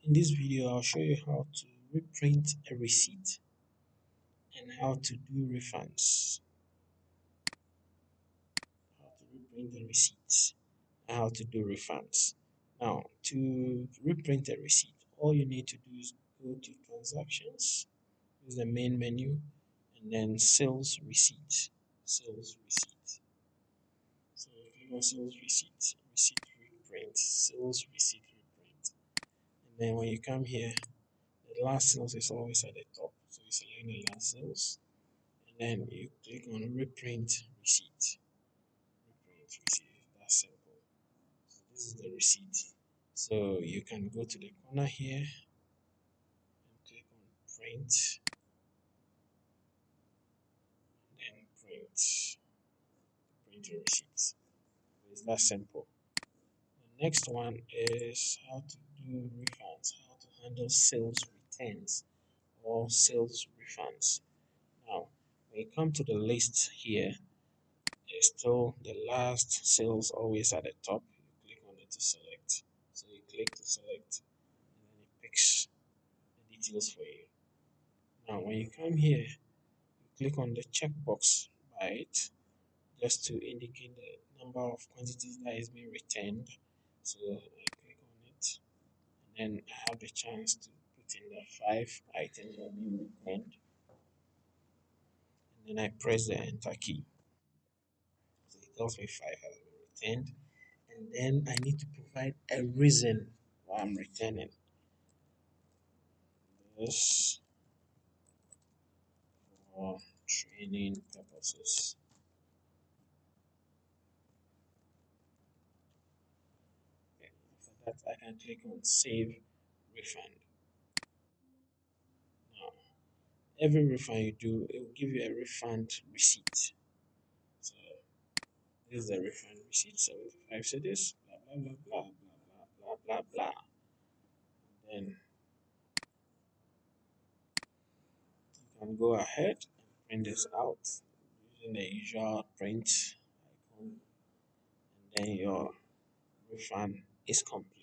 In this video, I'll show you how to reprint a receipt and how to do refunds. How to reprint the receipts and how to do refunds. Now, to reprint a receipt, all you need to do is go to transactions, use the main menu, and then sales receipt. Sales receipt. So click on sales receipt, receipt reprint, sales receipt reprint. And then when you come here, the last sales is always at the top. So you select the last sales and then you click on reprint receipt. Reprint receipt. That's simple. So this is the receipt. So you can go to the corner here and click on print, then print your receipt. It's that simple. The next one is how to do refunds, how to handle sales returns or sales refunds. Now, when you come to the list here, there's still the last sales always at the top. You click on it to select. So you click to select, and then it picks the details for you. Now, when you come here, you click on the checkbox by it just to indicate the number of quantities that is being returned. So I click on it, and then I have the chance to put in the 5 items that are being returned, and then I press the enter key. So it tells me 5 has been returned, and then I need to provide a reason why I'm returning this for training purposes. Okay. After that, I can click on save refund. Now, every refund you do, it will give you a refund receipt. So this is the refund receipt, 75 cedis, blah blah blah blah blah blah blah blah blah. Then you can go ahead and print this out using the usual print icon, and then your refund is complete.